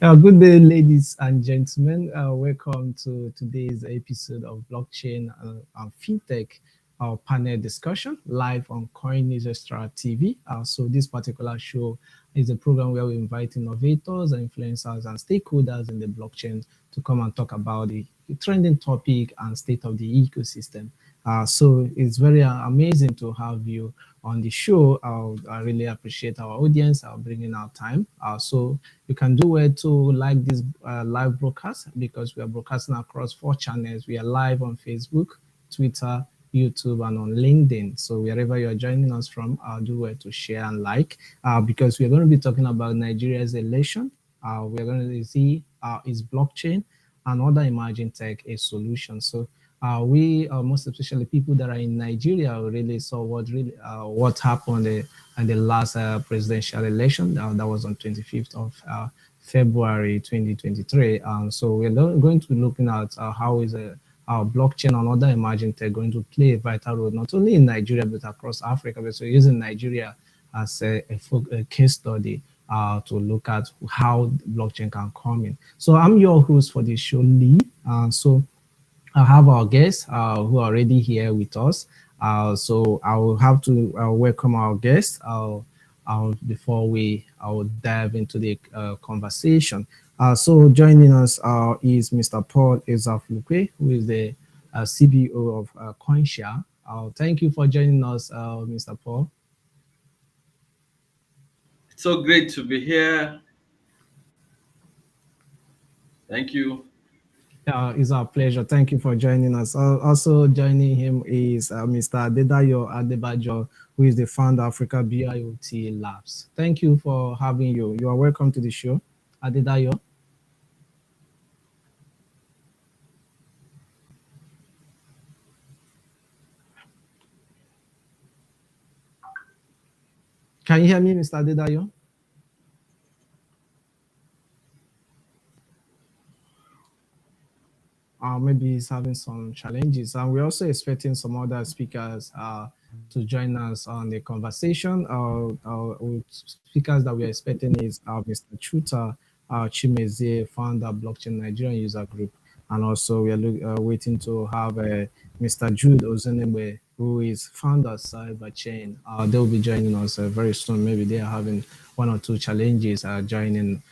Good day, ladies and gentlemen. Welcome to today's episode of Blockchain and FinTech panel discussion live on CoinNewsExtraTV. So this particular show is a program where we invite innovators, influencers, and stakeholders in the blockchain to come and talk about the trending topic and state of the ecosystem. So it's very amazing to have you on the show. I really appreciate our audience bringing our time. So you can do it to like this live broadcast because we are broadcasting across 4 channels. We are live on Facebook, Twitter, YouTube, and on LinkedIn. So wherever you are joining us from, do it to share and like because we are going to be talking about Nigeria's election. We are going to see is blockchain and other emerging tech a solution. So we most especially people that are in Nigeria really saw what happened in the last presidential election that was on 25th of February 2023. So we're going to be looking at how is blockchain and other emerging tech going to play a vital role not only in Nigeria but across Africa. But so using Nigeria as a case study to look at how blockchain can come in. So I'm your host for the show, Lee. So I have our guests who are already here with us. So I will have to welcome our guests before I will dive into the conversation. So joining us is Mr. Paul Ezaflukwe, who is the CBO of CoinShare. Thank you for joining us, Mr. Paul. It's so great to be here. Thank you. It's our pleasure. Thank you for joining us. Also joining him is Mr. Adedayo Adebajo, who is the founder of Africa BIOT Labs. Thank you for having you. You are welcome to the show, Adedayo. Can you hear me, Mr. Adedayo? Maybe he's having some challenges. And we're also expecting some other speakers to join us on the conversation. Speakers that we're expecting is Mr. Chuta Chimeze, founder of Blockchain Nigerian User Group. And also we are waiting to have Mr. Jude Ozenebe, who is founder of Cyberchain. They'll be joining us very soon. Maybe they are having 1 or 2 challenges joining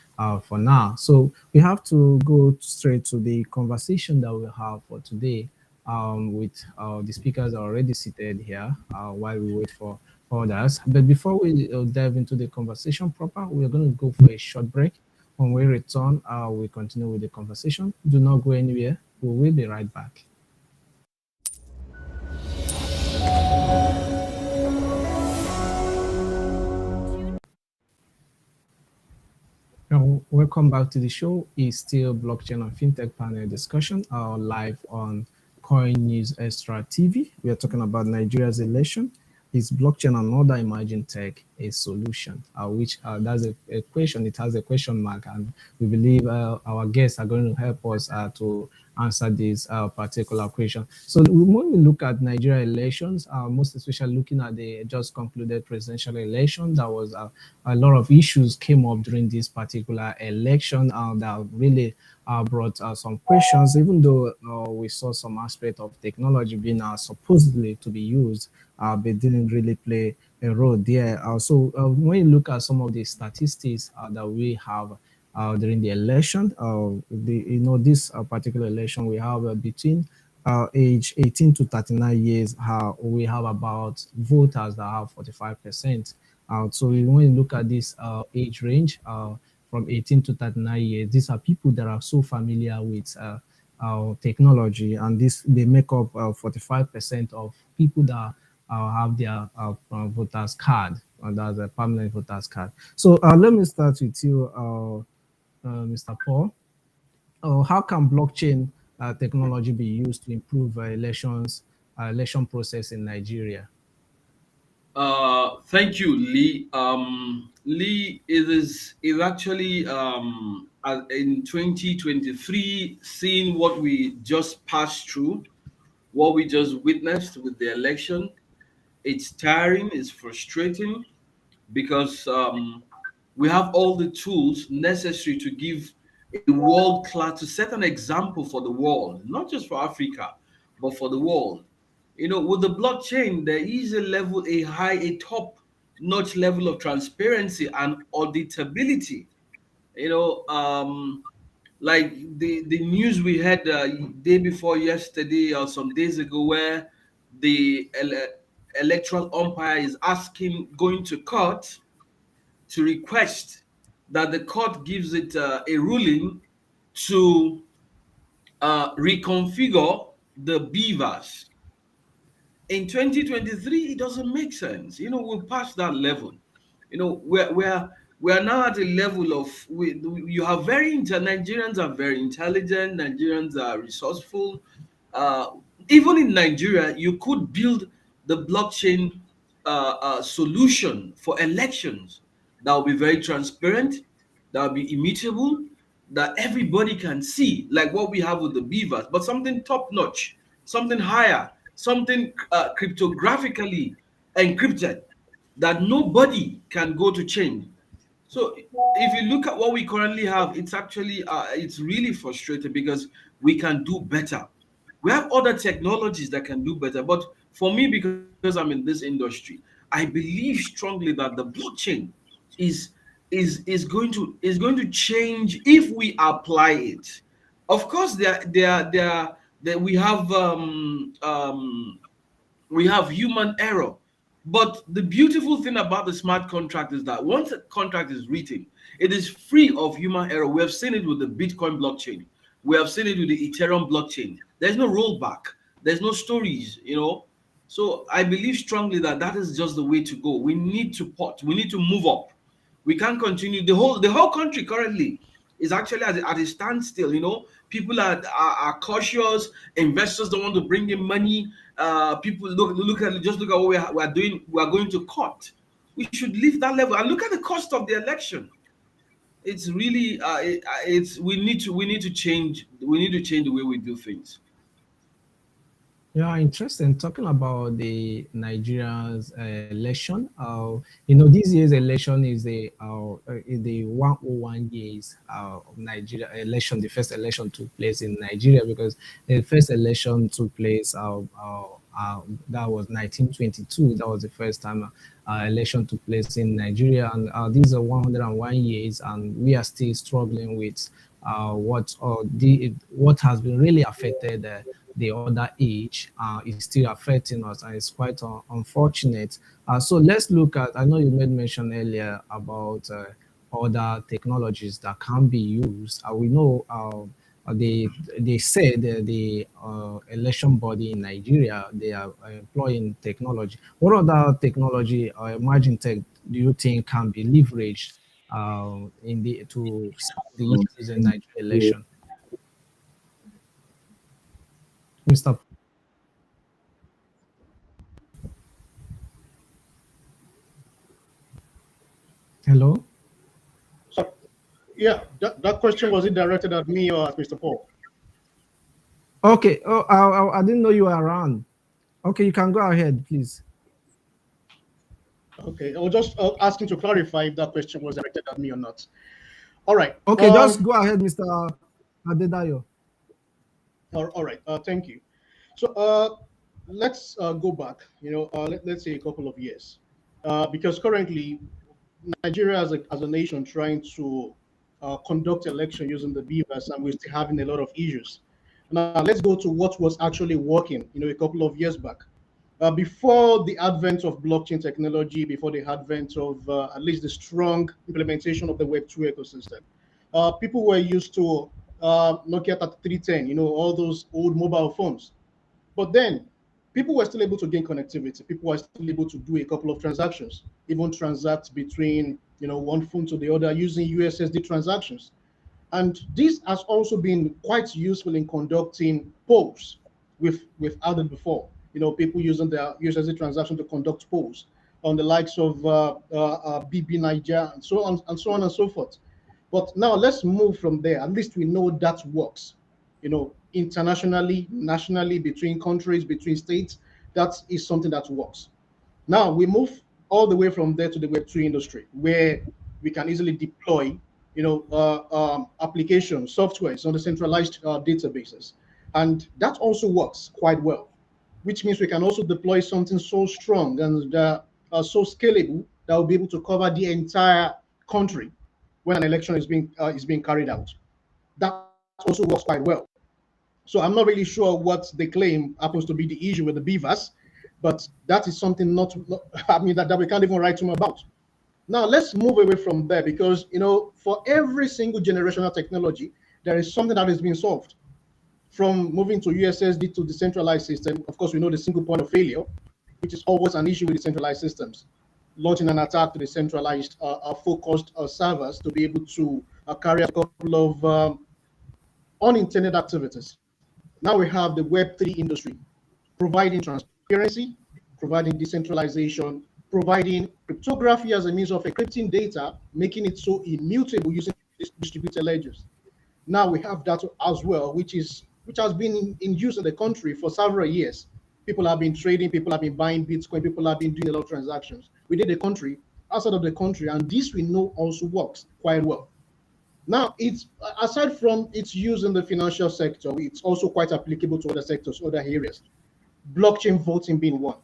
for now. So we have to go straight to the conversation that we have for today with the speakers are already seated here while we wait for others. But before we dive into the conversation proper, we're going to go for a short break. When we return, we continue with the conversation. Do not go anywhere. We will be right back. Welcome back to the show. It's still blockchain and fintech panel discussion live on Coin News Extra TV. We are talking about Nigeria's election. Is blockchain and other emerging tech a solution? Which that's a question. It has a question mark, and we believe our guests are going to help us to answer this particular question. So when we look at Nigeria elections, most especially looking at the just concluded presidential election, there was a lot of issues came up during this particular election that really brought some questions, even though we saw some aspect of technology being supposedly to be used, but didn't really play a role there. So when you look at some of the statistics that we have during the election. This particular election, we have between age 18 to 39 years, we have about voters that have 45%. So when you look at this age range from 18 to 39 years, these are people that are so familiar with technology, and they make up 45% of people that have their voters card, and that's a permanent voters card. So let me start with you, Mr. Paul. How can blockchain technology be used to improve election process in Nigeria? Thank you, Lee. Lee is actually in 2023 seeing what we just passed through, what we just witnessed with the election. It's tiring, it's frustrating because We have all the tools necessary to give a world class, to set an example for the world, not just for Africa, but for the world. With the blockchain, there is a level, a top notch level of transparency and auditability. You know, like the news we had day before yesterday or some days ago, where the electoral umpire is asking, going to court to request that the court gives it a ruling to reconfigure the beavers. In 2023, it doesn't make sense. We're past that level. We're now at a level of, you have Nigerians are very intelligent, Nigerians are resourceful. uh, Even in Nigeria, you could build the blockchain solution for elections that will be very transparent, that will be immutable, that everybody can see, like what we have with the beavers, but something top notch, something higher, something cryptographically encrypted that nobody can go to change. So if you look at what we currently have, it's actually it's really frustrating because we can do better. We have other technologies that can do better, but for me, because I'm in this industry, I believe strongly that the blockchain is is going to change if we apply it. Of course, there we have human error. But the beautiful thing about the smart contract is that once a contract is written, it is free of human error. We have seen it with the Bitcoin blockchain. We have seen it with the Ethereum blockchain. There's no rollback. There's no stories. So I believe strongly that that is just the way to go. We need to pot. We need to move up. We can't continue. The whole country currently is actually at a standstill. People are cautious. Investors don't want to bring in money. People look at what we are doing. We are going to court. We should leave that level and look at the cost of the election. It's really it's we need to change. We need to change the way we do things. Yeah, interesting. Talking about the Nigeria's election, this year's election is the 101 years of Nigeria election. The first election took place in Nigeria because the first election took place that was 1922. That was the first time election took place in Nigeria, and these are 101 years, and we are still struggling with what has been really affected. The other age is still affecting us, and it's quite unfortunate. So let's look at, I know you made mention earlier about other technologies that can be used. We know they said the election body in Nigeria, they are employing technology. What other technology or emerging tech do you think can be leveraged in to solve the issues in Nigeria election? Mr. Hello? So, yeah, that question, was it directed at me or at Mr. Paul? Okay. Oh, I didn't know you were around. Okay, you can go ahead, please. Okay, I was just asking to clarify if that question was directed at me or not. All right. Okay, just go ahead, Mr. Adedayo. All right. Thank you. So let's go back. Let's say a couple of years, because currently Nigeria as a nation trying to conduct election using the beavers, and we're still having a lot of issues. Now let's go to what was actually working. A couple of years back, before the advent of blockchain technology, before the advent of at least the strong implementation of the Web2 ecosystem, people were used to Nokia 3310, all those old mobile phones. But then people were still able to gain connectivity. People were still able to do a couple of transactions, even transact between one phone to the other using USSD transactions. And this has also been quite useful in conducting polls. We've added before, people using their USSD transaction to conduct polls on the likes of BB Niger and so on and so on and so forth. But now let's move from there. At least we know that works. Internationally, nationally, between countries, between states, that is something that works. Now we move all the way from there to the Web2 industry, where we can easily deploy, applications, softwares on the centralized databases. And that also works quite well, which means we can also deploy something so strong and so scalable that will be able to cover the entire country when an election is being carried out. That also works quite well. So I'm not really sure what they claim happens to be the issue with the beavers, but that is something I mean, that we can't even write to them about. Now let's move away from there, because for every single generational technology, there is something that is being solved. From moving to USSD to decentralized system, of course, we know the single point of failure, which is always an issue with decentralized systems. Launching an attack to the centralized, focused servers to be able to carry out a couple of unintended activities. Now we have the Web3 industry providing transparency, providing decentralization, providing cryptography as a means of encrypting data, making it so immutable using distributed ledgers. Now we have that as well, which has been in use in the country for several years. People have been trading, people have been buying Bitcoin, people have been doing a lot of transactions within the country, outside of the country, and this we know also works quite well. Now, it's aside from its use in the financial sector, it's also quite applicable to other sectors, other areas. Blockchain voting being one.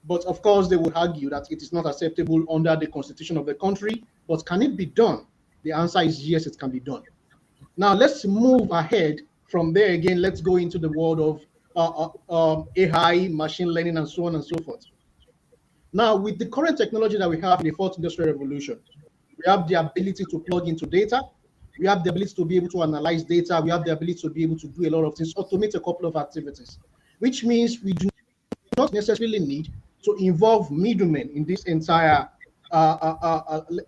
But of course, they will argue that it is not acceptable under the constitution of the country. But can it be done? The answer is yes, it can be done. Now, let's move ahead from there again. Let's go into the world of AI, machine learning, and so on and so forth. Now, with the current technology that we have in the fourth industrial revolution, we have the ability to plug into data. We have the ability to be able to analyze data. We have the ability to be able to do a lot of things, automate a couple of activities, which means we do not necessarily need to involve middlemen in this entire,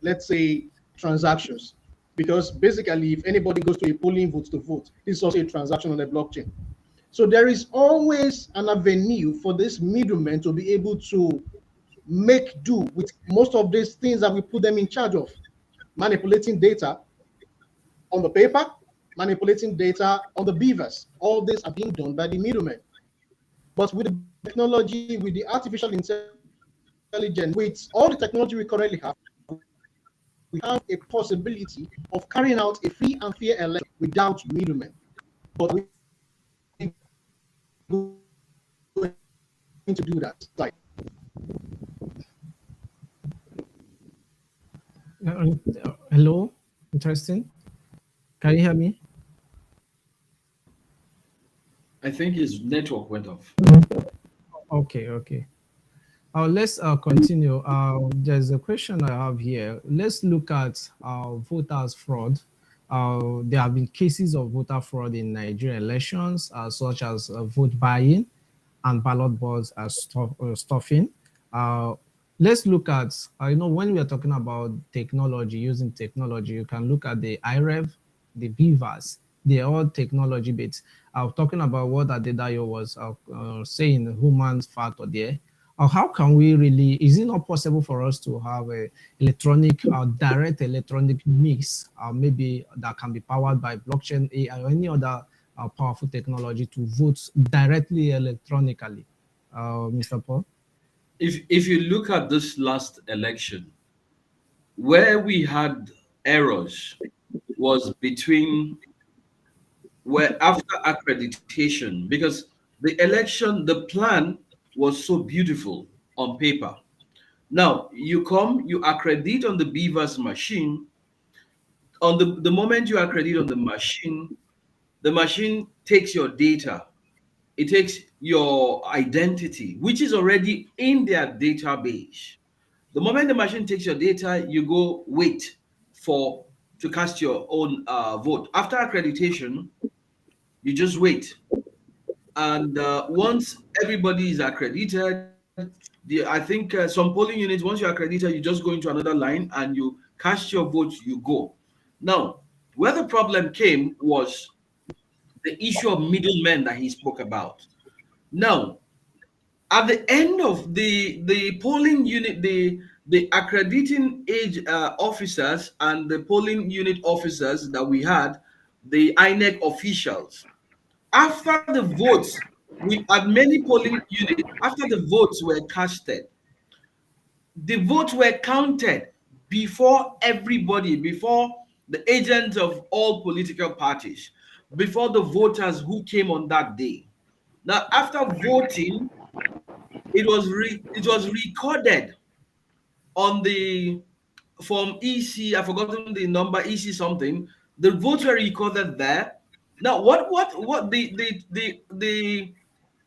let's say, transactions. Because basically, if anybody goes to a polling booth to vote, this is also a transaction on the blockchain. So there is always an avenue for this middleman to be able to make do with most of these things that we put them in charge of, manipulating data on the paper, manipulating data on the beavers. All this are being done by the middlemen. But with the technology, with the artificial intelligence, with all the technology we currently have, we have a possibility of carrying out a free and fair election without middlemen. But we're going to do that. Like, hello, interesting. Can you hear me? I think his network went off. Okay. Let's continue. There's a question I have here. Let's look at voters fraud. There have been cases of voter fraud in Nigerian elections, such as vote buying and ballot boards stuffing. Let's look at, when we are talking about technology, using technology, you can look at the IREV, the beavers. They're all technology bits. Talking about what Adedayo was saying, human factor there. How can we really, is it not possible for us to have a direct electronic mix, maybe that can be powered by blockchain, AI, or any other powerful technology to vote directly electronically? Mr. Paul? If you look at this last election, where we had errors was between where after accreditation, because the plan was so beautiful on paper. Now you accredit on the beavers machine. On the moment you accredit on the machine takes your data. It takes your identity, which is already in their database. The moment the machine takes your data, you go wait to cast your own vote. After accreditation, you just wait. And once everybody is accredited, I think some polling units, once you're accredited, you just go into another line and you cast your vote, you go. Now, where the problem came was the issue of middlemen that he spoke about. Now, at the end of the polling unit, the accrediting age officers and the polling unit officers that we had, the INEC officials, after the votes, we had many polling units, after the votes were casted, the votes were counted before everybody, before the agents of all political parties, before the voters who came on that day. Now, after voting, it was recorded on the from EC. I've forgotten the number, EC something. The votes were recorded there. Now, what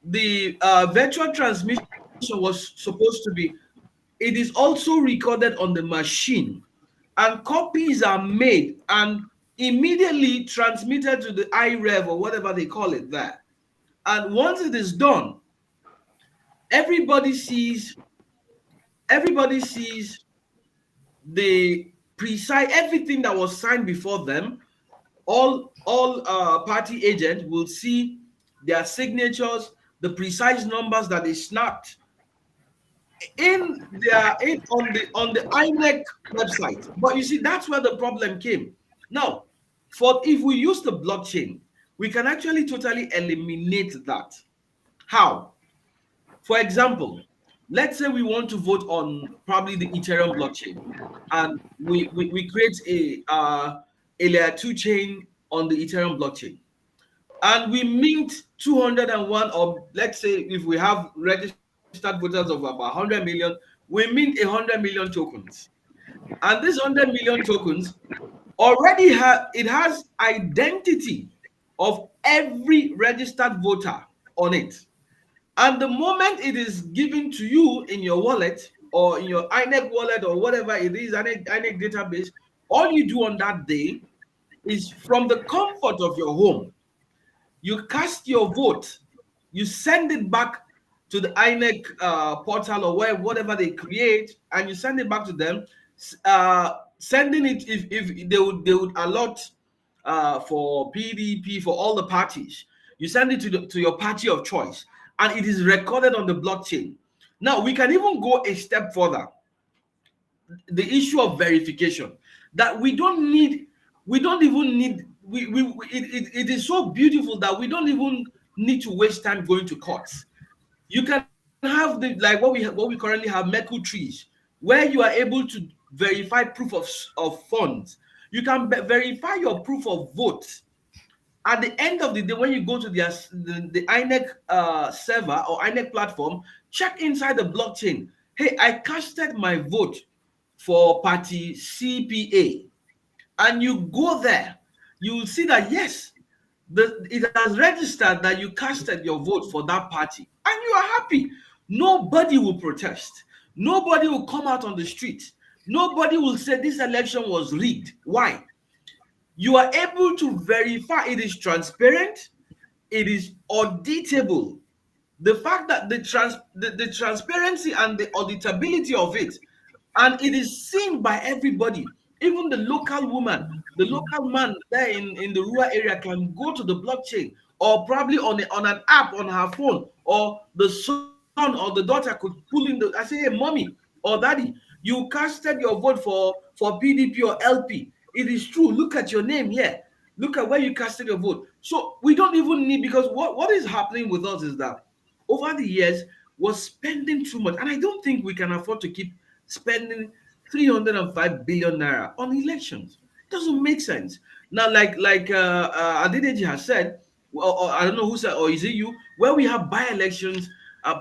the virtual transmission was supposed to be, it is also recorded on the machine, and copies are made and immediately transmitted to the iRev or whatever they call it there. And once it is done, everybody sees everybody sees the precise everything that was signed before them. All party agents will see their signatures, the precise numbers that they snapped in their in on the INEC website. But you see, that's where the problem came. Now, for if we use the blockchain, we can actually totally eliminate that. How? For example, let's say we want to vote on probably the Ethereum blockchain, and we create a layer 2 chain on the Ethereum blockchain, and we mint 201, or let's say if we have registered voters of about 100 million, we mint 100 million tokens. And this 100 million tokens already has identity of every registered voter on it. And the moment it is given to you in your wallet or in your INEC wallet or whatever it is, INEC database, all you do on that day is from the comfort of your home, you cast your vote, you send it back to the INEC portal or whatever they create, and you send it back to them. Sending it, if they would allot for PDP, for all the parties, you send it to your party of choice, and it is recorded on the blockchain. Now we can even go a step further. The issue of verification, that we don't even need. It is so beautiful that we don't even need to waste time going to courts. You can have the like what we currently have, Meku trees, where you are able to verify proof of funds. You can verify your proof of vote. At the end of the day, when you go to the INEC server or INEC platform, check inside the blockchain. Hey, I casted my vote for party CPA, and you go there, you will see that yes, it has registered that you casted your vote for that party, and you are happy. Nobody will protest. Nobody will come out on the street. Nobody will say this election was rigged. Why? You are able to verify. It is transparent. It is auditable. The fact that the transparency and the auditability of it, and it is seen by everybody. Even the local woman, the local man there in the rural area can go to the blockchain, or probably on an app on her phone, or the son or the daughter could pull in I say, hey, mommy or daddy, you casted your vote for PDP or LP. It is true. Look at your name here. Look at where you casted your vote. So we don't even need, because what is happening with us is that over the years we're spending too much, and I don't think we can afford to keep spending 305 billion naira on elections. It doesn't make sense. Now, like Adedeji has said, or I don't know who said, or is it you, where we have by-elections,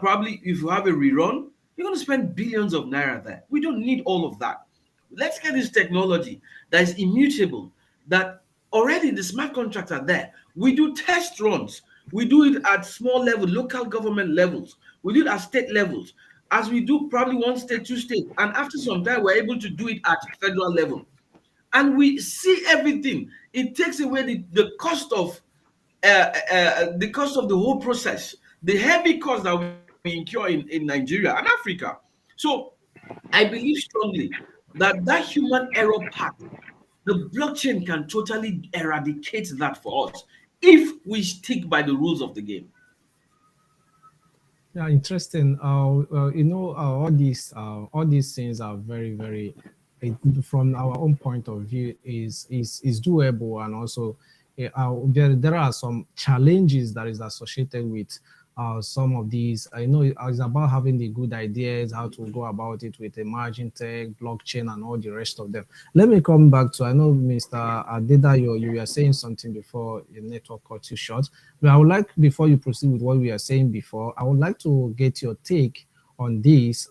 probably if you have a rerun, you're going to spend billions of naira there. We don't need all of that. Let's get this technology that is immutable, that already the smart contracts are there. We do test runs. We do it at small level, local government levels. We do it at state levels. As we do probably one state, two states. And after some time, we're able to do it at federal level. And we see everything. It takes away the cost of the whole process, the heavy cost that we incur in Nigeria and Africa. So I believe strongly that human error part, the blockchain can totally eradicate that for us if we stick by the rules of the game. Yeah, interesting. All these things are very, very, from our own point of view, is doable, and also there are some challenges that is associated with some of these. I know it's about having the good ideas, how to go about it with emerging tech, blockchain, and all the rest of them. Let me come back to, I know, Mr. Adedayo, you were saying something before your network cut you short. But I would like, before you proceed with what we were saying before, I would like to get your take on this.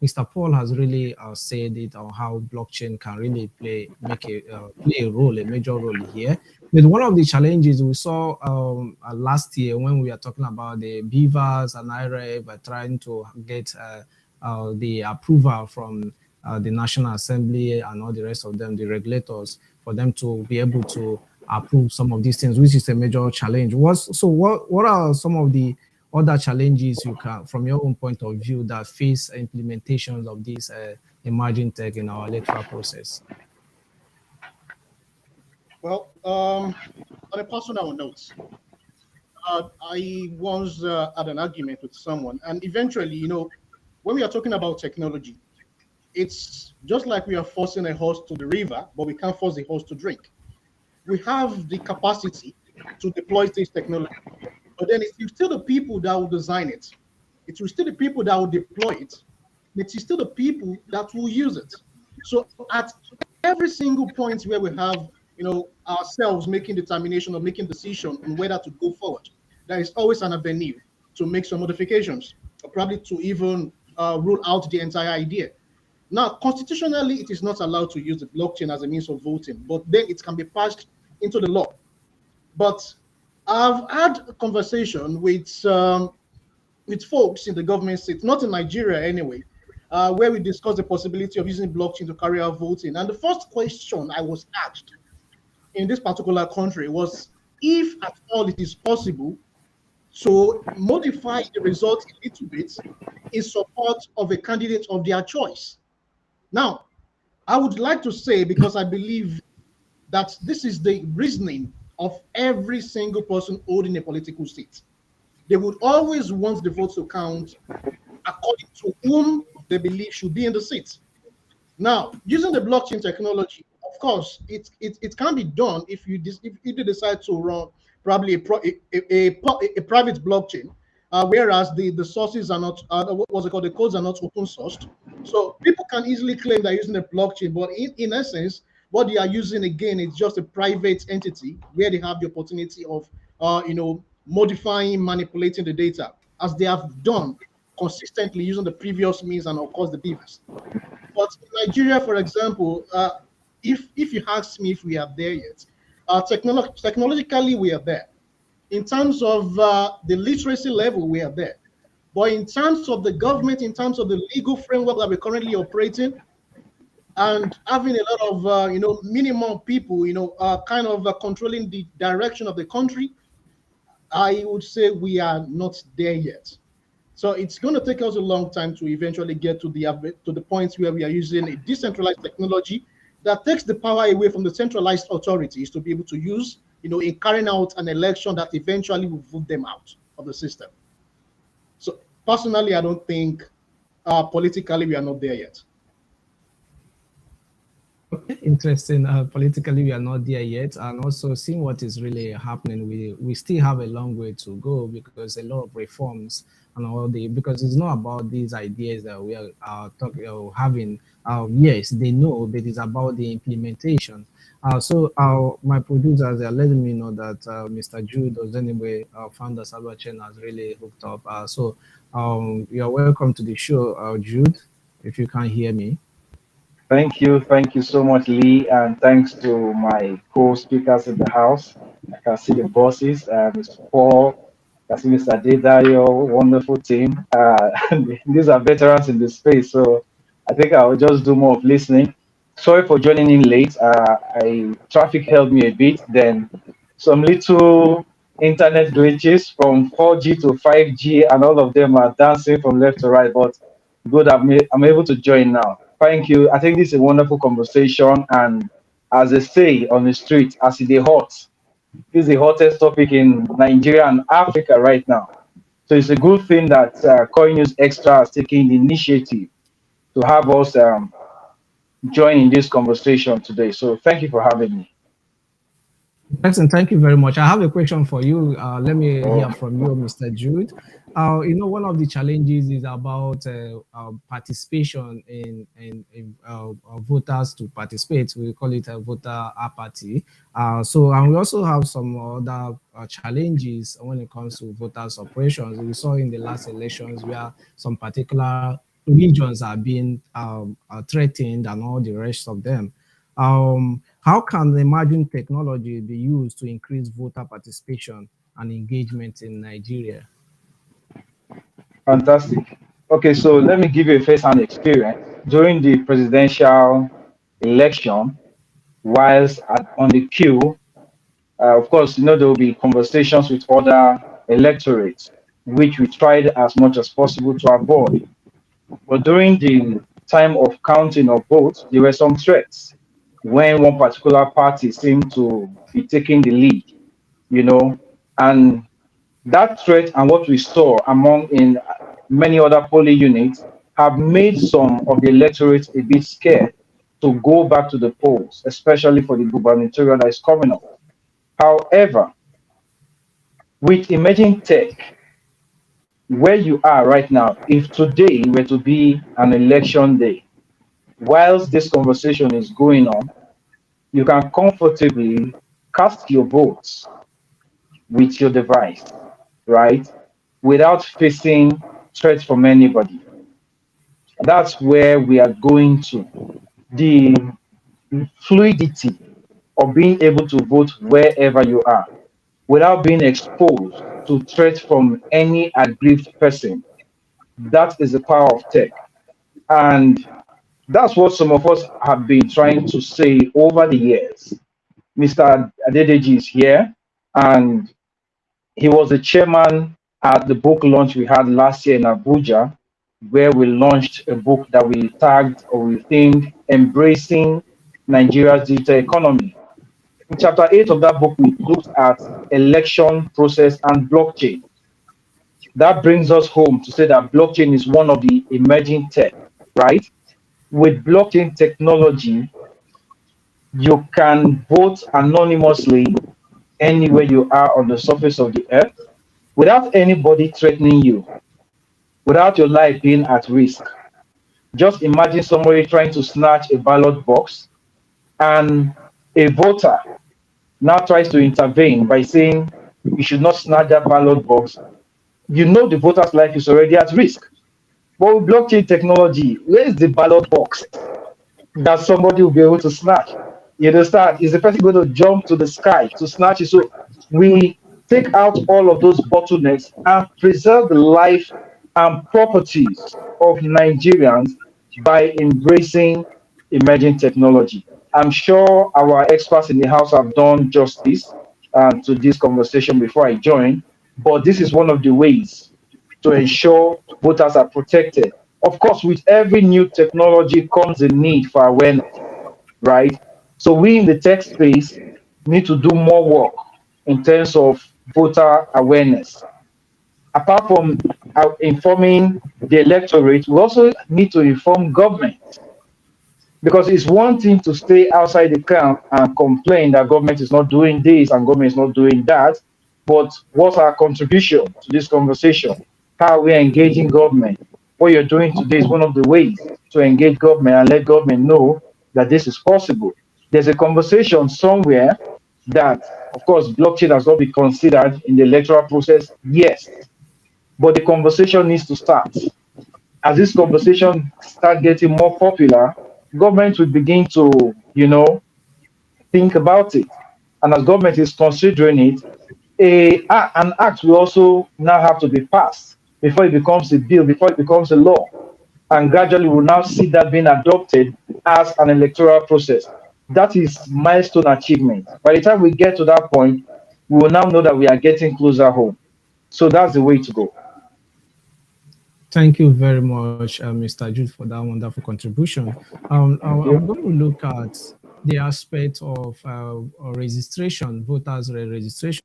Mr. Paul has really said it on how blockchain can really play a role, a major role here. But one of the challenges we saw last year when we were talking about the beavers and IREF are trying to get the approval from the National Assembly and all the rest of them, the regulators, for them to be able to approve some of these things, which is a major challenge. What are some of the other challenges you can, from your own point of view, that face implementations of this emerging tech in our electoral process? Well, on a personal note, I once had an argument with someone, and eventually, when we are talking about technology, it's just like we are forcing a horse to the river, but we can't force the horse to drink. We have the capacity to deploy this technology, but then it's still the people that will design it. It will still the people that will deploy it. It is still the people that will use it. So at every single point where we have, ourselves making determination or making decision on whether to go forward, there is always an avenue to make some modifications, or probably to even rule out the entire idea. Now, constitutionally, it is not allowed to use the blockchain as a means of voting, but then it can be passed into the law. But I've had a conversation with folks in the government seat, not in Nigeria anyway, where we discussed the possibility of using blockchain to carry out voting. And the first question I was asked in this particular country was if at all it is possible to modify the results a little bit in support of a candidate of their choice. Now, I would like to say, because I believe that this is the reasoning of every single person holding a political seat. They would always want the votes to count according to whom they believe should be in the seat. Now, using the blockchain technology, of course, it can be done if you decide to run probably a private blockchain, whereas the sources are not, what's it called, the codes are not open sourced. So people can easily claim they're using a blockchain, but in essence, what they are using again is just a private entity where they have the opportunity of, modifying, manipulating the data, as they have done consistently using the previous means and of course the beavers. But in Nigeria, for example, if you ask me if we are there yet, technologically we are there. In terms of the literacy level, we are there. But in terms of the government, in terms of the legal framework that we're currently operating, and having a lot of minimum people, kind of controlling the direction of the country, I would say we are not there yet. So it's going to take us a long time to eventually get to the point where we are using a decentralized technology that takes the power away from the centralized authorities to be able to use, in carrying out an election that eventually will vote them out of the system. So personally, I don't think politically we are not there yet. Okay, interesting. Politically, we are not there yet, and also seeing what is really happening, we still have a long way to go, because a lot of reforms and all because it's not about these ideas that we are talking having. Yes, they know, but it's about the implementation. My producers are letting me know that Mr. Jude Ozenigwe, founder Salvachain, has really hooked up. You're welcome to the show, Jude, if you can hear me. Thank you so much, Lee, and thanks to my co-speakers in the house. I can see the bosses, Mr. Paul, I can see Mr. Adedayo, wonderful team. These are veterans in the space, so I think I'll just do more of listening. Sorry for joining in late. Traffic held me a bit, then some little internet glitches from 4G to 5G, and all of them are dancing from left to right. But good, I'm able to join now. Thank you. I think this is a wonderful conversation. And as they say on the street, as it is hot, this is the hottest topic in Nigeria and Africa right now. So it's a good thing that Coin News Extra has taken the initiative to have us join in this conversation today. So thank you for having me. Excellent. Thank you very much. I have a question for you. Let me hear Oh, from you, Mr. Jude. One of the challenges is about participation in voters to participate. We call it a voter apathy. And we also have some other challenges when it comes to voters' operations. We saw in the last elections where some particular regions are being threatened and all the rest of them. How can emerging technology be used to increase voter participation and engagement in Nigeria? fantastic. Okay, so let me give you a first-hand experience. During the presidential election, whilst on the queue, of course, there will be conversations with other electorates, which we tried as much as possible to avoid. But during the time of counting of votes, there were some threats when one particular party seemed to be taking the lead, you know, and that threat and what we saw among in many other polling units have made some of the electorate a bit scared to go back to the polls, especially for the gubernatorial that is coming up. However, with emerging tech, where you are right now, if today were to be an election day, whilst this conversation is going on, you can comfortably cast your votes with your device, right? Without facing threats from anybody. That's where we are going to. The fluidity of being able to vote wherever you are without being exposed to threats from any aggrieved person. That is the power of tech. And that's what some of us have been trying to say over the years. Mr. Adedeji is here, and he was the chairman at the book launch we had last year in Abuja, where we launched a book that we tagged or we themed Embracing Nigeria's Digital Economy. In chapter 8 of that book, we looked at election process and blockchain. That brings us home to say that blockchain is one of the emerging tech, right? With blockchain technology, you can vote anonymously anywhere you are on the surface of the earth without anybody threatening you, without your life being at risk. Just imagine somebody trying to snatch a ballot box and a voter now tries to intervene by saying you should not snatch that ballot box. You know the voter's life is already at risk. But with blockchain technology, where is the ballot box that somebody will be able to snatch? You understand? Is the person going to jump to the sky to snatch it? So we take out all of those bottlenecks and preserve the life and properties of Nigerians by embracing emerging technology. I'm sure our experts in the house have done justice to this conversation before I join, but this is one of the ways to ensure voters are protected. Of course, with every new technology comes a need for awareness, right? So we in the tech space need to do more work in terms of voter awareness. Apart from informing the electorate, we also need to inform government because it's one thing to stay outside the camp and complain that government is not doing this and government is not doing that. But what's our contribution to this conversation? How are we engaging government? What you're doing today is one of the ways to engage government and let government know that this is possible. There's a conversation somewhere that, of course, blockchain has not been considered in the electoral process. Yes, but the conversation needs to start. As this conversation start getting more popular, government will begin to, think about it. And as government is considering it, an act will also now have to be passed before it becomes a bill, before it becomes a law. And gradually we'll now see that being adopted as an electoral process. That is milestone achievement. By the time we get to that point, we will now know that we are getting closer home. So that's the way to go. Thank you very much, Mr. Jude, for that wonderful contribution. Thank I'm you. going to look at the aspect of registration, voters' registration.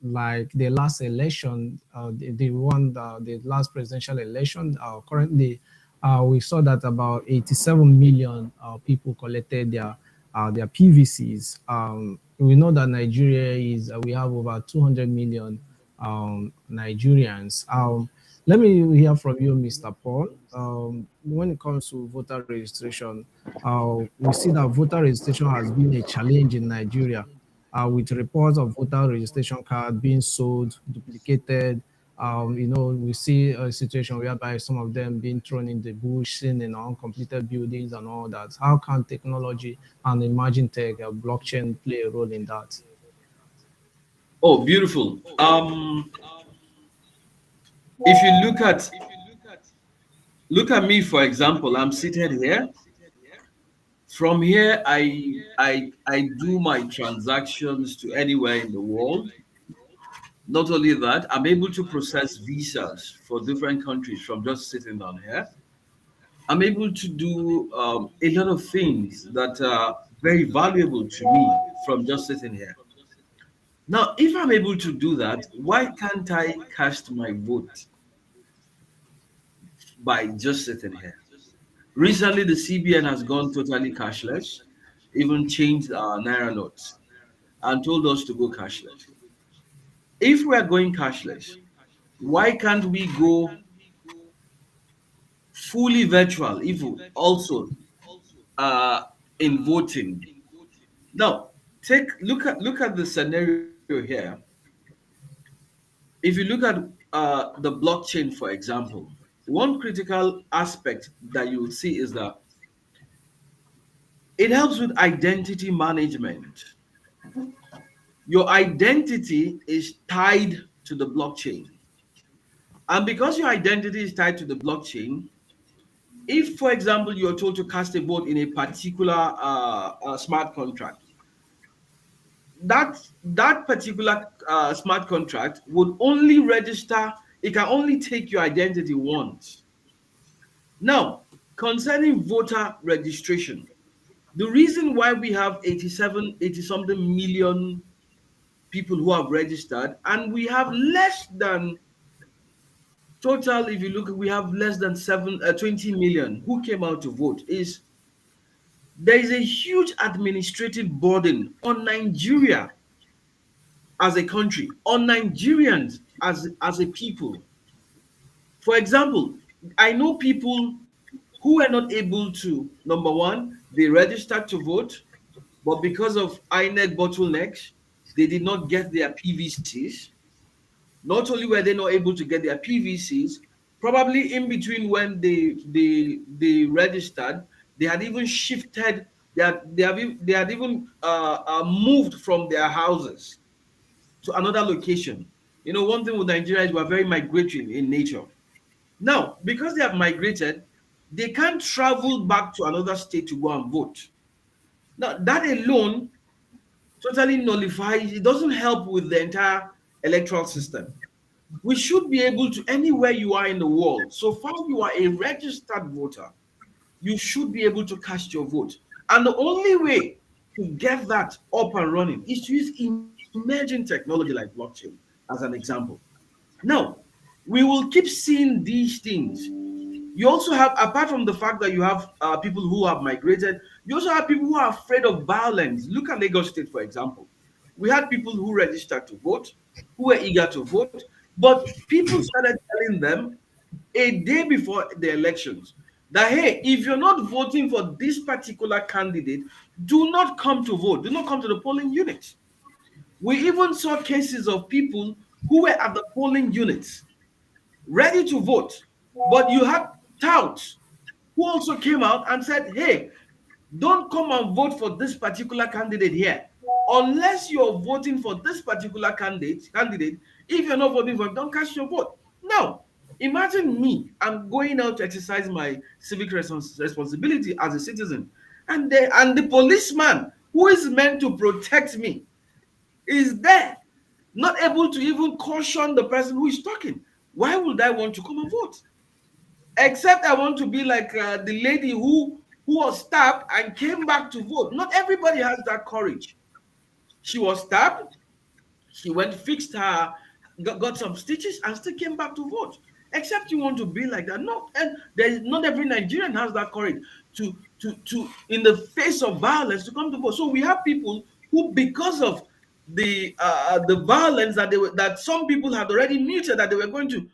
Like the last election, the last presidential election, currently we saw that about 87 million people collected their their PVCs. We know that Nigeria is, we have over 200 million Nigerians. Let me hear from you, Mr. Paul. When it comes to voter registration, we see that voter registration has been a challenge in Nigeria, with reports of voter registration card being sold, duplicated. We see a situation whereby some of them being thrown in the bush, seen in uncompleted buildings and all that. How can technology and emerging tech, blockchain, play a role in that? Oh, beautiful. If you look at me, for example, I'm seated here. From here, I do my transactions to anywhere in the world. Not only that, I'm able to process visas for different countries from just sitting down here. I'm able to do a lot of things that are very valuable to me from just sitting here. Now, if I'm able to do that, why can't I cast my vote by just sitting here? Recently, the CBN has gone totally cashless, even changed our Naira notes and told us to go cashless. If we are going cashless, why can't we go fully virtual, even also uh, in voting? Now, look at the scenario here. If you look at the blockchain, for example, one critical aspect that you will see is that it helps with identity management. Your identity is tied to the blockchain. And because your identity is tied to the blockchain, if, for example, you're told to cast a vote in a particular smart contract, that particular smart contract would only register, it can only take your identity once. Now, concerning voter registration, the reason why we have 87, 80 something million people who have registered, and we have less than total, if you look, we have less than 20 million who came out to vote, is there is a huge administrative burden on Nigeria as a country, on Nigerians as a people. For example, I know people who were not able to, number one, they registered to vote, but because of INEC bottlenecks, they did not get their PVCs. Not only were they not able to get their PVCs, probably in between when they registered, they had even shifted, they had even moved from their houses to another location. One thing with Nigeria is we're very migratory in nature. Now, because they have migrated, they can't travel back to another state to go and vote. Now, that alone totally nullifies, it doesn't help with the entire electoral system. We should be able to, anywhere you are in the world, so far you are a registered voter, you should be able to cast your vote. And the only way to get that up and running is to use emerging technology like blockchain, as an example. Now, we will keep seeing these things. You also have, apart from the fact that you have people who have migrated, you also have people who are afraid of violence. Look at Lagos State, for example. We had people who registered to vote, who were eager to vote, but people started telling them a day before the elections that, hey, if you're not voting for this particular candidate, do not come to vote, do not come to the polling unit. We even saw cases of people who were at the polling units ready to vote, but you had touts who also came out and said, hey, don't come and vote for this particular candidate here. Unless you're voting for this particular candidate, if you're not voting for it, don't cast your vote. Now, imagine me, I'm going out to exercise my civic responsibility as a citizen, and the policeman who is meant to protect me is there, not able to even caution the person who is talking. Why would I want to come and vote? Except I want to be like the lady who was stabbed and came back to vote. Not everybody has that courage. She was stabbed, she went, fixed her, got some stitches, and still came back to vote. Except you want to be like that. No, and not every Nigerian has that courage to to in the face of violence to come to vote. So we have people who, because of the violence that that some people had already muted that they were going to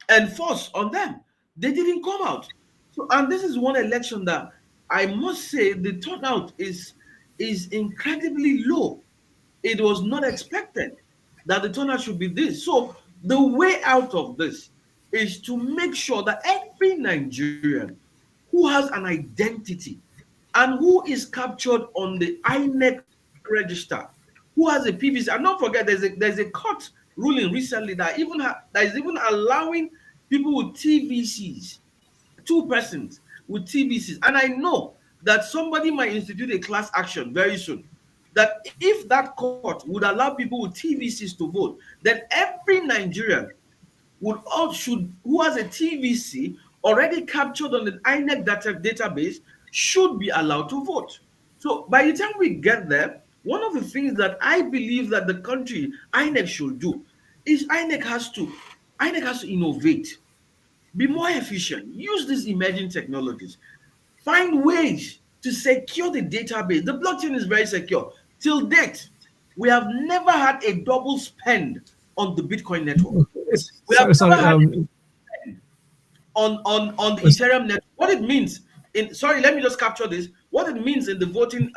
enforce on them, they didn't come out. So, and this is one election that I must say the turnout is incredibly low. It was not expected that the turnout should be this. So the way out of this is to make sure that every Nigerian who has an identity and who is captured on the INEC register, who has a PVC, and don't forget there's a court ruling recently that that is even allowing people with TVCs, two persons with TVCs, and I know that somebody might institute a class action very soon. That if that court would allow people with TVCs to vote, then every Nigerian would all should who has a TVC already captured on the INEC database should be allowed to vote. So by the time we get there, one of the things that I believe that the country INEC should do is INEC has to innovate, be more efficient, use these emerging technologies, find ways to secure the database. The blockchain is very secure. Till date, we have never had a double spend on the Bitcoin network. We have Sorry, never sorry. had on the Ethereum network. What it means in sorry, let me just capture this. What it means in the voting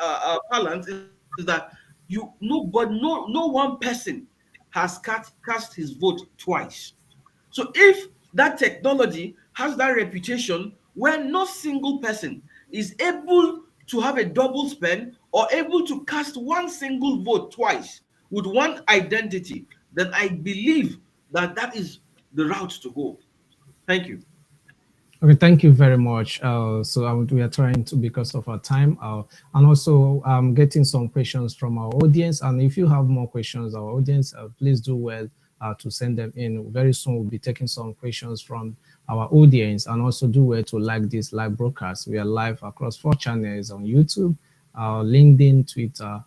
parlance is that no one person has cast his vote twice. So if that technology has that reputation where no single person is able to have a double spend or able to cast one single vote twice with one identity, then I believe that that is the route to go. Thank you. Okay, thank you very much. So we are trying to, because of our time, and also getting some questions from our audience. And if you have more questions, our audience, please do well to send them in. Very soon we'll be taking some questions from our audience, and also do well to like this live broadcast. We are live across 4 channels on YouTube, LinkedIn, Twitter,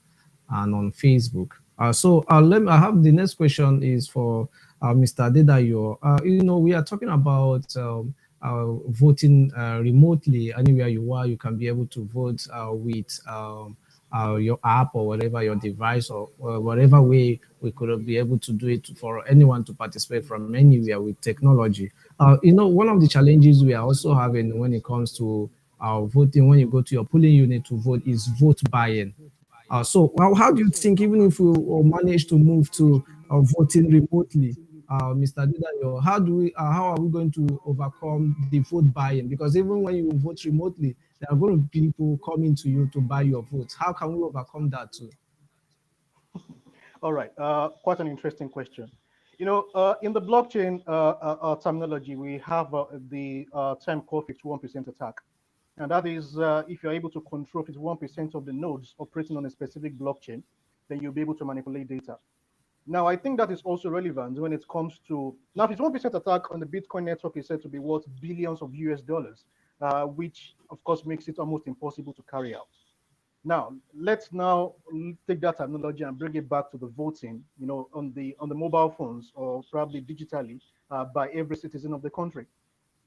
and on Facebook. I have the next question is for Mr. Adedayo. We are talking about voting remotely. Anywhere you are, you can be able to vote with your app or whatever your device, or whatever way we could be able to do it for anyone to participate from anywhere with technology. One of the challenges we are also having when it comes to voting, when you go to your polling unit to vote, is vote buying. So how do you think, even if we manage to move to voting remotely, Mr. Didayo, how are we going to overcome the vote buying? Because even when you vote remotely, there are going to be people coming to you to buy your votes. How can we overcome that too? All right, quite an interesting question. In the blockchain terminology, we have the term called 51% attack. And that is if you're able to control 51% of the nodes operating on a specific blockchain, then you'll be able to manipulate data. Now, I think that is also relevant when it comes to, now 51% attack on the Bitcoin network is said to be worth billions of US dollars, which of course makes it almost impossible to carry out. Now, let's now take that terminology and bring it back to the voting, on the mobile phones, or probably digitally, by every citizen of the country.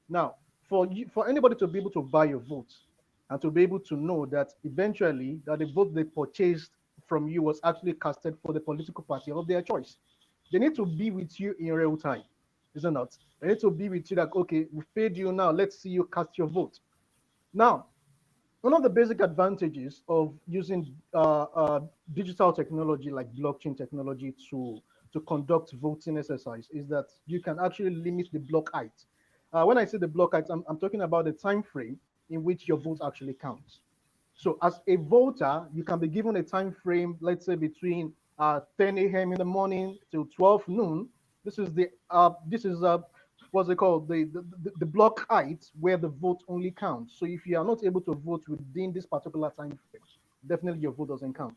Now, for anybody to be able to buy your vote and to be able to know that eventually that the vote they purchased from you was actually casted for the political party of their choice, they need to be with you in real time, is it not? They need to be with you, like, okay, we paid you, now let's see you cast your vote. Now, one of the basic advantages of using digital technology like blockchain technology to conduct voting exercise is that you can actually limit the block height. When I say the block height, I'm talking about the time frame in which your vote actually counts. So as a voter, you can be given a time frame, let's say between 10 a.m. in the morning till 12 noon. This is what's it called, the block height where the vote only counts. So if you are not able to vote within this particular time frame, definitely your vote doesn't count.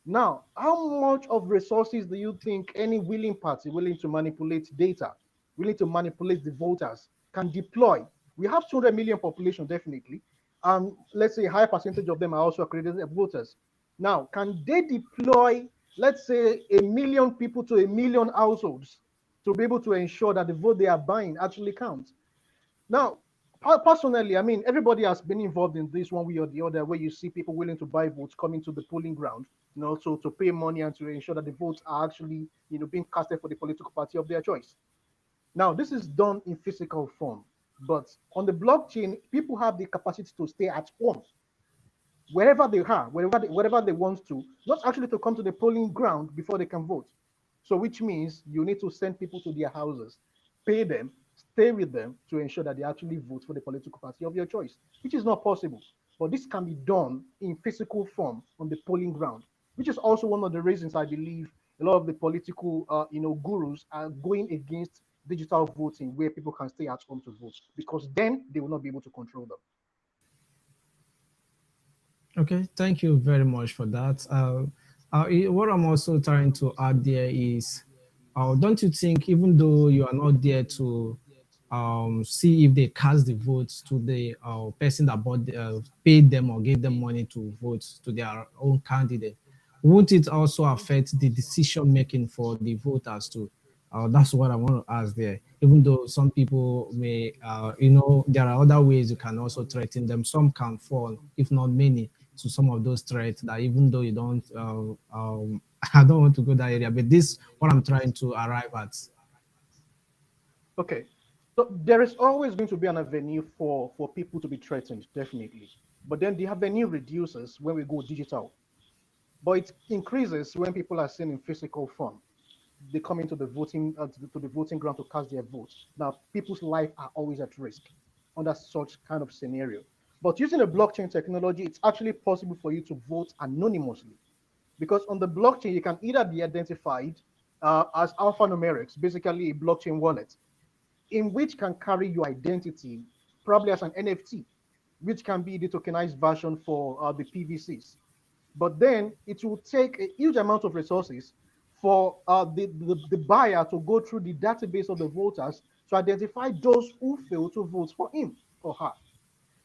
Now, how much of resources do you think any willing party willing to manipulate data, willing to manipulate the voters, can deploy? We have 200 million population, definitely. And let's say a high percentage of them are also accredited voters. Now, can they deploy, let's say, 1 million people to 1 million households to be able to ensure that the vote they are buying actually counts? Now, Personally, I mean, everybody has been involved in this one way or the other, where you see people willing to buy votes coming to the polling ground, to pay money and to ensure that the votes are actually, being casted for the political party of their choice. Now, this is done in physical form, but on the blockchain, people have the capacity to stay at home wherever they are, wherever they want to, not actually to come to the polling ground before they can vote. So, which means you need to send people to their houses, pay them, stay with them to ensure that they actually vote for the political party of your choice, which is not possible. But this can be done in physical form on the polling ground, which is also one of the reasons I believe a lot of the political, gurus are going against digital voting, where people can stay at home to vote, because then they will not be able to control them. Okay, thank you very much for that. What I'm also trying to add there is, don't you think, even though you are not there to see if they cast the votes to the person that paid them or gave them money to vote to their own candidate, won't it also affect the decision making for the voters too? That's what I want to ask there. Even though some people may, there are other ways you can also threaten them. Some can fall, if not many, to some of those threats that even though you don't, I don't want to go that area, but this what I'm trying to arrive at. Okay. So there is always going to be an avenue for people to be threatened, definitely. But then the avenue reduces when we go digital. But it increases when people are seen in physical form. They come into the voting to the voting ground to cast their votes. Now, people's life are always at risk under such kind of scenario. But using a blockchain technology, it's actually possible for you to vote anonymously, because on the blockchain you can either be identified as alphanumerics, basically a blockchain wallet, in which can carry your identity, probably as an NFT, which can be the tokenized version for the PVCs. But then it will take a huge amount of resources for the buyer to go through the database of the voters to identify those who fail to vote for him or her.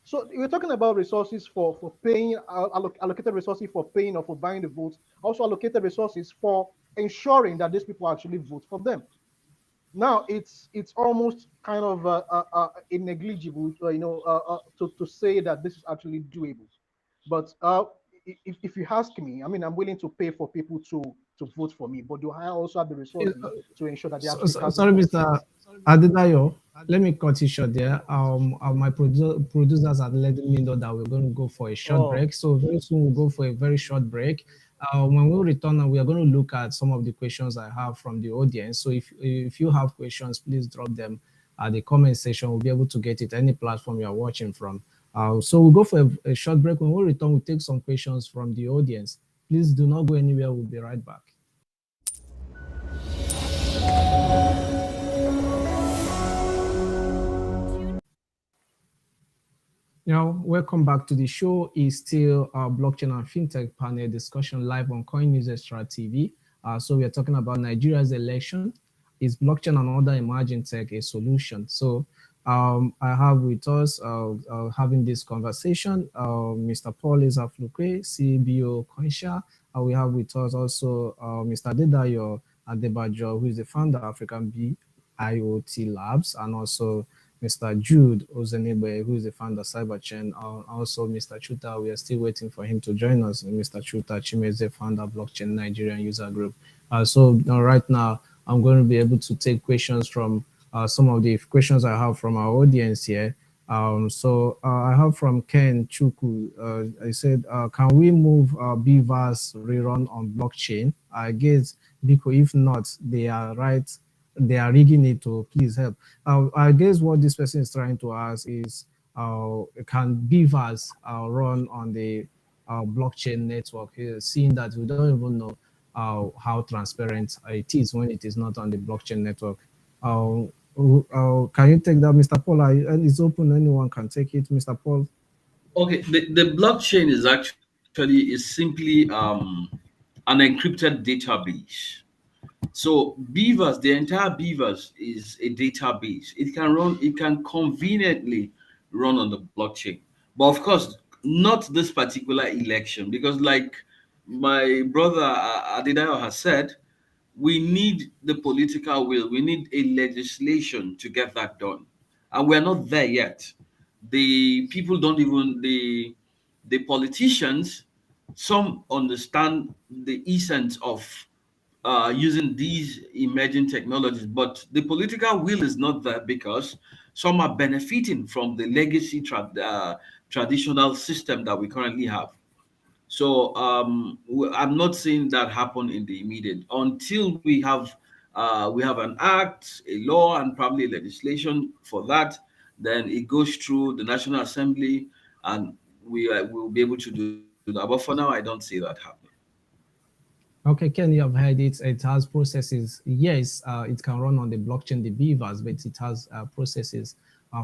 So we're talking about resources for paying, allocated resources for paying or for buying the votes, also allocated resources for ensuring that these people actually vote for them. Now it's almost kind of a negligible, to say that this is actually doable. But if you ask me, I mean, I'm willing to pay for people to vote for me, but do I also have the resources to ensure that they actually cast those Sorry, votes? Mr. Adedayo. Let me cut you short there. My producers are letting me know that we're going to go for a short Oh, break. So very soon we'll go for a very short break. When we return, we are going to look at some of the questions I have from the audience. So if you have questions, please drop them at the comment section. We'll be able to get it any platform you are watching from. So we'll go for a short break. When we return, we'll take some questions from the audience. Please do not go anywhere. We'll be right back. Now, welcome back to the show. Is still our blockchain and fintech panel discussion live on CoinNewsExtraTV. So we are talking about Nigeria's election. Is blockchain and other emerging tech a solution? So I have with us having this conversation, Mr. Paul Izaflukwe, CBO Coinsha. We have with us also Mr. Dedayo Adebajo, who is the founder of African B IoT Labs, and also Mr. Jude Ozenebe, who is the founder of Cyberchain. Also, Mr. Chuta, we are still waiting for him to join us. Mr. Chuta Chimeze, founder of Blockchain Nigerian User Group. So right now, I'm going to be able to take questions from some of the questions I have from our audience here. I have from Ken Chuku. I said, can we move Beavers rerun on blockchain? I guess because if not, they are right. They are rigging it to please help. I guess what this person is trying to ask is, can Beavers run on the blockchain network? Seeing that we don't even know how transparent it is when it is not on the blockchain network. Can you take that, Mr. Paul? It's open. Anyone can take it, Mr. Paul. Okay, the blockchain is simply an encrypted database. So Beavers, the entire Beavers is a database. It can conveniently run on the blockchain. But of course, not this particular election, because like my brother Adedayo has said, we need the political will. We need a legislation to get that done. And we're not there yet. The people don't even the politicians, some understand the essence of using these emerging technologies, but the political will is not there because some are benefiting from the legacy traditional system that we currently have. So I'm not seeing that happen in the immediate until we have an act, a law, and probably legislation for that. Then it goes through the National Assembly, and will be able to do that. But for now, I don't see that happening. Okay, Ken, you have heard it. It has processes. Yes, it can run on the blockchain, the beavers, but it has processes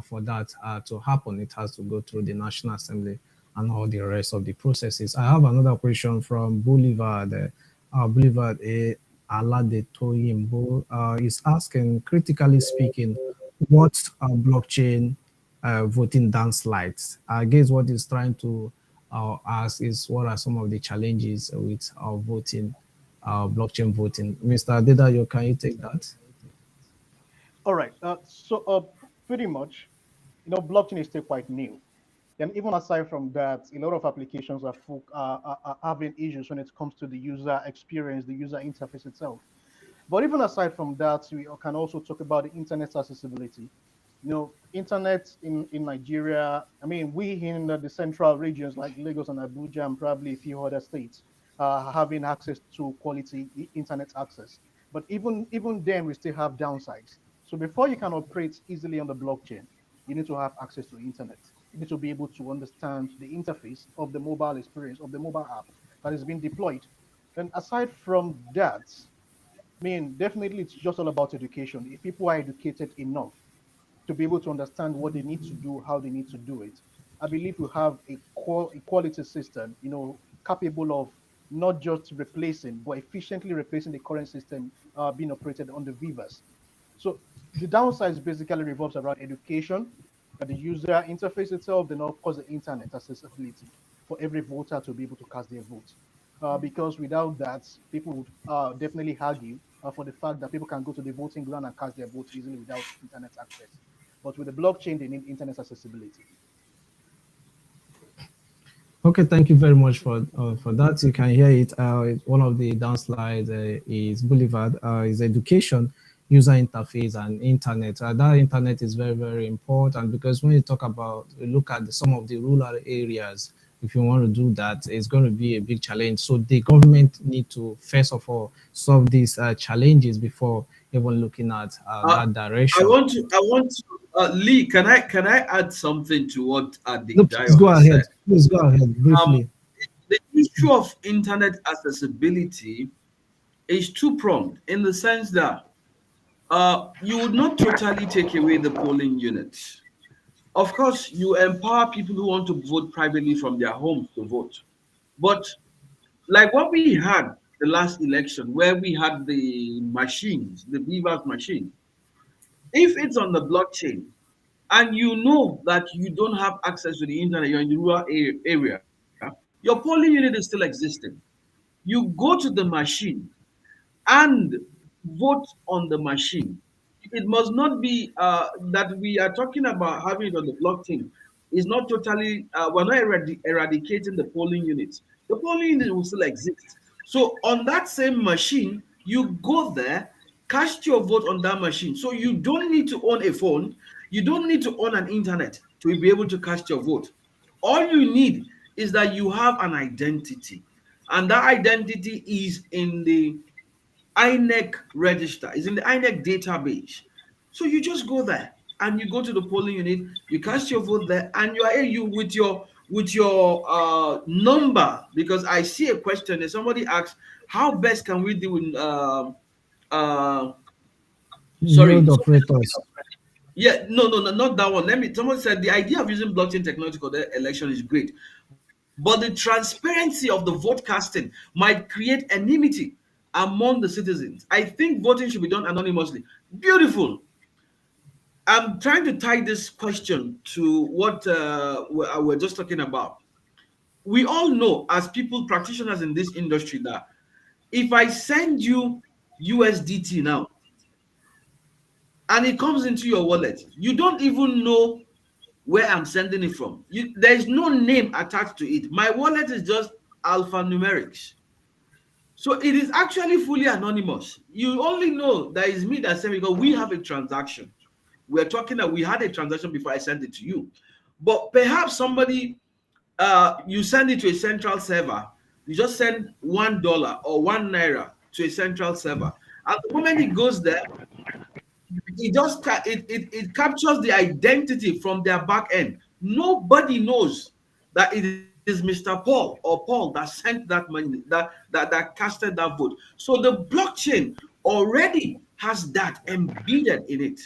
for that to happen. It has to go through the National Assembly and all the rest of the processes. I have another question from Boulevard. Boulevard Alade Toyimbo is asking, critically speaking, what blockchain voting dance lights? I guess what he's trying to ask is what are some of the challenges with voting, blockchain voting. Mr. Adedayo, can you take that? All right. Pretty much, blockchain is still quite new. And even aside from that, a lot of applications are having issues when it comes to the user experience, the user interface itself. But even aside from that, we can also talk about the internet accessibility. Internet in Nigeria, I mean, we in the central regions like Lagos and Abuja and probably a few other states having access to quality internet access. But even then, we still have downsides. So before you can operate easily on the blockchain, you need to have access to internet. You need to be able to understand the interface of the mobile experience of the mobile app that is being deployed. And aside from that, I mean, definitely it's just all about education. If people are educated enough to be able to understand what they need to do, how they need to do it, I believe we have a quality system, capable of not just replacing, but efficiently replacing the current system being operated on the Vivas. So the downsides basically revolves around education, the user interface itself, then of course the internet accessibility for every voter to be able to cast their vote. Because without that, people would definitely argue for the fact that people can go to the voting ground and cast their vote easily without internet access. But with the blockchain, they need internet accessibility. Okay, thank you very much for that. You can hear it. One of the downslides is Boulevard, is education, user interface, and internet. That internet is very, very important because when you talk about, look at some of the rural areas, if you want to do that, it's going to be a big challenge. So the government need to first of all solve these challenges before even looking at Uh, that I direction. want to, Lee, can I add something to what No, Adik please Dayo go has ahead. said? Please go ahead Um, briefly. the issue of internet accessibility is two-pronged in the sense that you would not totally take away the polling units. Of course, you empower people who want to vote privately from their homes to vote. But like what we had the last election, where we had the machines, the Beavers machine, if it's on the blockchain and you know that you don't have access to the internet, you're in the rural area, your polling unit is still existing. You go to the machine and vote on the machine. It must not be that we are talking about having it on the blockchain. It's not totally, we're not eradicating the polling units. The polling unit will still exist. So on that same machine, you go there, cast your vote on that machine. So you don't need to own a phone. You don't need to own an internet to be able to cast your vote. All you need is that you have an identity. And that identity is in the INEC register, is in the INEC database. So you just go there and you go to the polling unit, you cast your vote there, and you are you with your number. Because I see a question, and somebody asks, how best can we do in uh sorry, Yield operators. yeah, no, not that one. Let me. Someone said the idea of using blockchain technology for the election is great, but the transparency of the vote casting might create enmity among the citizens. I think voting should be done anonymously. Beautiful. I'm trying to tie this question to what we're just talking about. We all know, as people, practitioners in this industry, that if I send you USDT now and it comes into your wallet, you don't even know where I'm sending it from. There is no name attached to it. My wallet is just alphanumerics. So it is actually fully anonymous. You only know that it's me that sent it because we have a transaction. We're talking that we had a transaction before I sent it to you. But perhaps somebody, you send it to a central server. You just send $1 or £1 to a central server. At the moment it goes there, it captures the identity from their back end. Nobody knows that it is Mr. Paul or Paul that sent that money, that casted that vote. So the blockchain already has that embedded in it.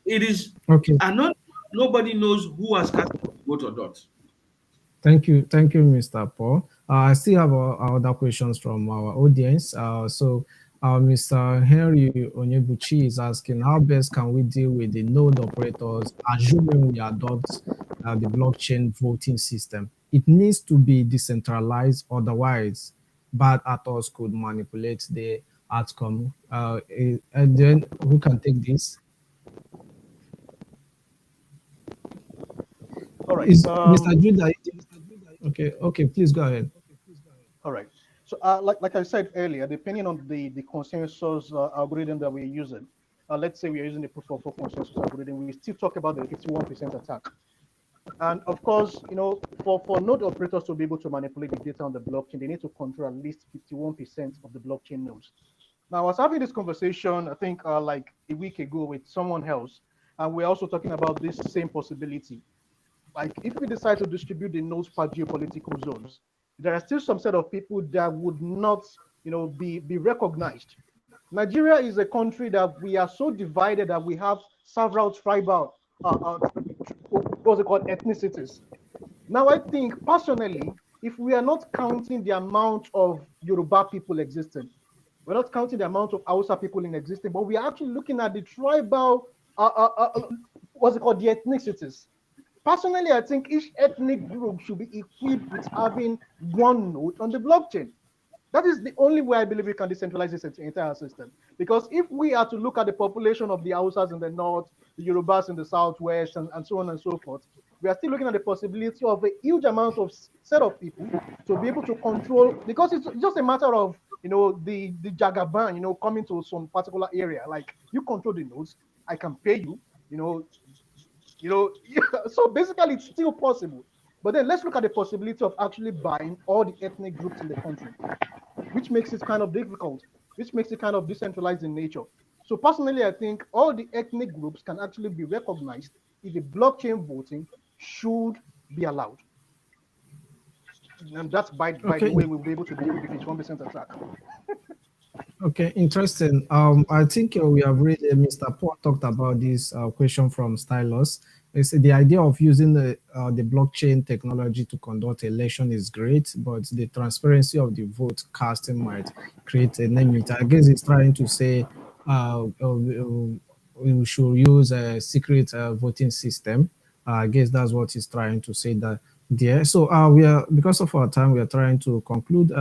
It is Okay. anonymous. Nobody knows who has casted the vote or not. Thank you, Mr. Paul. I still have other questions from our audience. Mr. Henry Onyebuchi is asking, how best can we deal with the node operators, assuming we adopt the blockchain voting system? It needs to be decentralized, otherwise bad actors could manipulate the outcome. And then who can take this? All right. Is Mr. Judah? Okay, please go ahead. All right. So, like I said earlier, depending on the consensus algorithm that we're using, let's say we are using the proof of work consensus algorithm, we still talk about the 51% attack. And of course, for node operators to be able to manipulate the data on the blockchain, they need to control at least 51% of the blockchain nodes. Now, I was having this conversation, I think, like a week ago with someone else, and we're also talking about this same possibility. Like, if we decide to distribute the nodes per geopolitical zones, there are still some set of people that would not, be recognized. Nigeria is a country that we are so divided that we have several tribal, what's it called, ethnicities. Now, I think personally, if we are not counting the amount of Yoruba people existing, we're not counting the amount of Hausa people in existing, but we are actually looking at the tribal, what's it called, the ethnicities. Personally, I think each ethnic group should be equipped with having one node on the blockchain. That is the only way I believe we can decentralize this entire system. Because if we are to look at the population of the Hausas in the north, the Yorubas in the southwest, and so on and so forth, we are still looking at the possibility of a huge amount of set of people to be able to control, because it's just a matter of, the Jagaban, coming to some particular area. Like, you control the nodes, I can pay you, so basically it's still possible. But then let's look at the possibility of actually buying all the ethnic groups in the country, which makes it kind of difficult, which makes it kind of decentralized in nature. So personally, I think all the ethnic groups can actually be recognized if the blockchain voting should be allowed. And that's by the way we'll be able to deal with the 51% attack. Okay, interesting. I think we have read Mr. Paul talked about this question from Stylus. It's the idea of using the blockchain technology to conduct election is great, but the transparency of the vote casting might create a limit. I guess it's trying to say we should use a secret voting system. I guess that's what he's trying to say that there. So we are, because of our time, we are trying to conclude.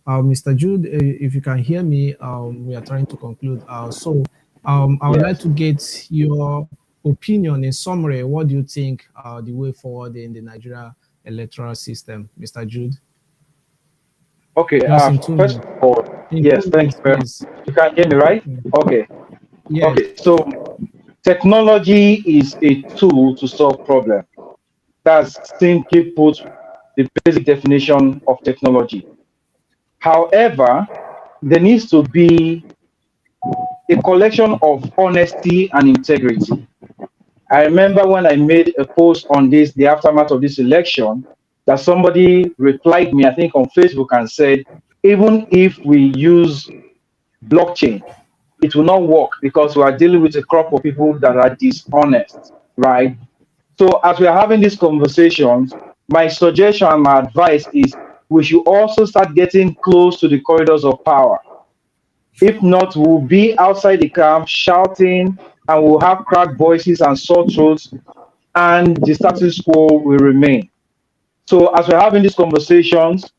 Mr. Jude, if you can hear me, we are trying to conclude. I would like to get your opinion in summary. What do you think the way forward in the Nigeria electoral system, Mr. Jude? Okay, first of all, yes, thank you very much. You can hear me, right? Okay. Yes. Okay, so technology is a tool to solve problems. That's simply put the basic definition of technology. However, there needs to be a collection of honesty and integrity. I remember when I made a post on this, the aftermath of this election, that somebody replied me, I think on Facebook, and said, even if we use blockchain, it will not work because we are dealing with a crop of people that are dishonest, right? So as we are having these conversations, my suggestion and my advice is we should also start getting close to the corridors of power. If not, we'll be outside the camp shouting, and we'll have cracked voices and sore throats, and the status quo will remain. So as we're having these conversations,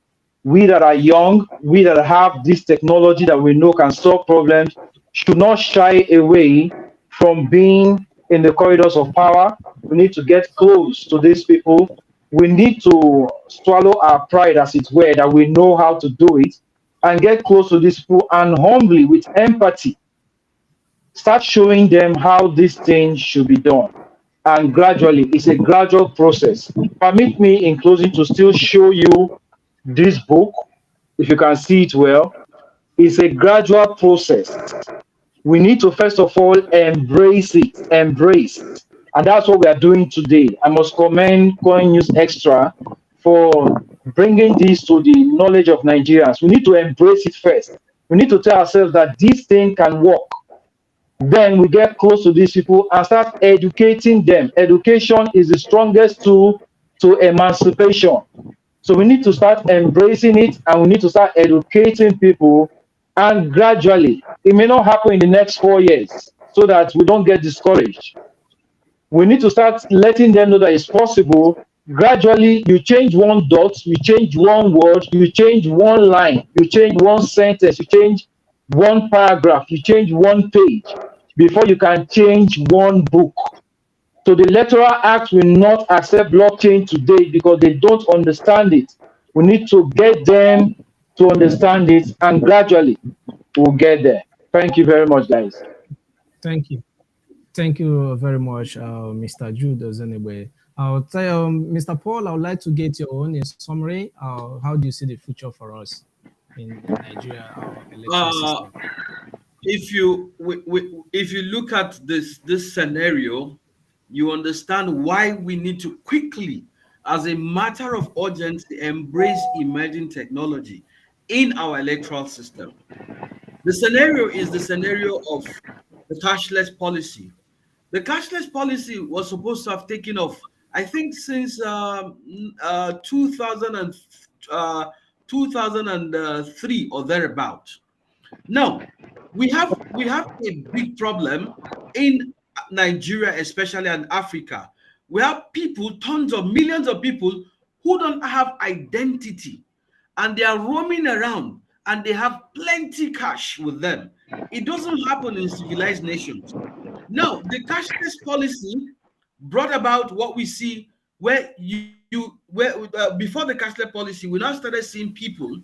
we that are young, we that have this technology that we know can solve problems, should not shy away from being in the corridors of power. We need to get close to these people. We need to swallow our pride, as it were, that we know how to do it, and get close to these people and humbly, with empathy, start showing them how this thing should be done. And gradually, it's a gradual process. Permit me in closing to still show you this book, if you can see it well. It's a gradual process. We need to first of all embrace it, embrace. And that's what we are doing today. I must commend Coin News Extra for bringing this to the knowledge of Nigerians. We need to embrace it first. We need to tell ourselves that this thing can work. Then we get close to these people and start educating them. Education is the strongest tool to emancipation. So we need to start embracing it, and we need to start educating people. And gradually, it may not happen in the next 4 years, so that we don't get discouraged. We need to start letting them know that it's possible. Gradually, you change one dot, you change one word, you change one line, you change one sentence, you change one paragraph, you change one page before you can change one book. So the Electoral Act will not accept blockchain today because they don't understand it. We need to get them to understand it, and gradually we'll get there. Thank you very much, guys. Thank you. Thank you very much, Mr. Jude Ozenegbe. I'll tell Mr. Paul, I would like to get your own in summary. How do you see the future for us in Nigeria, our electoral Uh, system? if you look at this scenario, you understand why we need to quickly, as a matter of urgency, embrace emerging technology in our electoral system. The scenario is the scenario of the cashless policy. The cashless policy was supposed to have taken off, I think, since 2000 uh, 2003 or thereabout. Now, we have a big problem in Nigeria, especially in Africa. We have people, tons of millions of people who don't have identity, and they are roaming around and they have plenty cash with them. It doesn't happen in civilized nations. Now, the cashless policy brought about what we see, before the cashless policy, we now started seeing people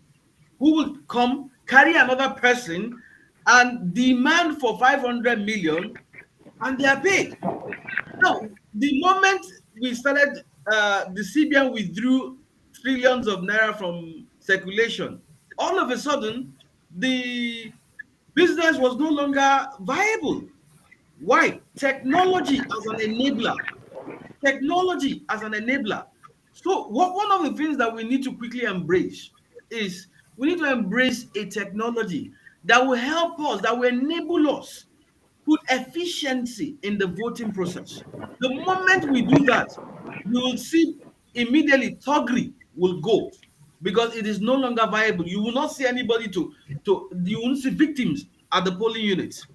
who will come, carry another person, and demand for 500 million, and they are paid. Now, the moment we started, the CBN withdrew trillions of naira from circulation, all of a sudden, the business was no longer viable. Why? Technology as an enabler. Technology as an enabler. So, one of the things that we need to quickly embrace is we need to embrace a technology that will help us, that will enable us, put efficiency in the voting process. The moment we do that, you will see immediately thuggery will go, because it is no longer viable. You will not see anybody you won't see victims at the polling units.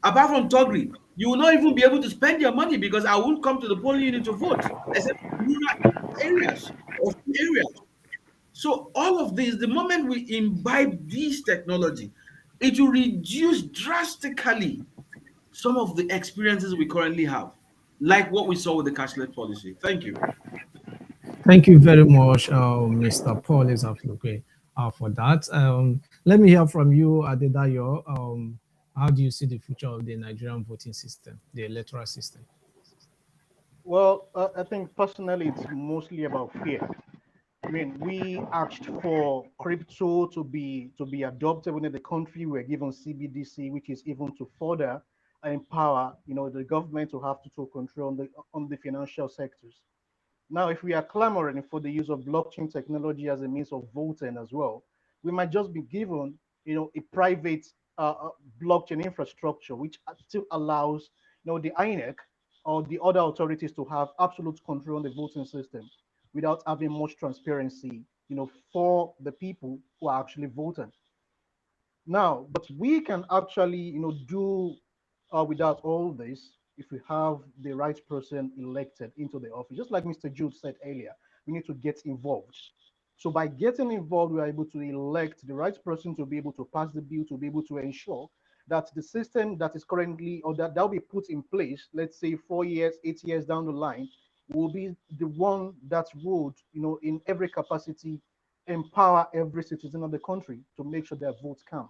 Apart from thuggery, you will not even be able to spend your money, because I won't come to the polling unit to vote, except rural areas or areas. So all of this, the moment we imbibe this technology, it will reduce drastically some of the experiences we currently have, like what we saw with the cashless policy. Thank you. Thank you very much, Mr. Paul Ezafloke, for that. Let me hear from you, Adedayo. How do you see the future of the Nigerian voting system, the electoral system? Well, I think personally, it's mostly about fear. I mean, we asked for crypto to be adopted within the country. We're given CBDC, which is even to further empower, the government to have total control on the financial sectors. Now, if we are clamoring for the use of blockchain technology as a means of voting as well, we might just be given, a private blockchain infrastructure, which still allows, the INEC or the other authorities to have absolute control on the voting system without having much transparency, for the people who are actually voting. Now, but we can actually, do without all this if we have the right person elected into the office. Just like Mr. Jude said earlier, we need to get involved. So by getting involved, we are able to elect the right person to be able to pass the bill, to be able to ensure that the system that is currently, or that will be put in place, let's say 4 years, 8 years down the line, will be the one that would, in every capacity, empower every citizen of the country to make sure their votes count.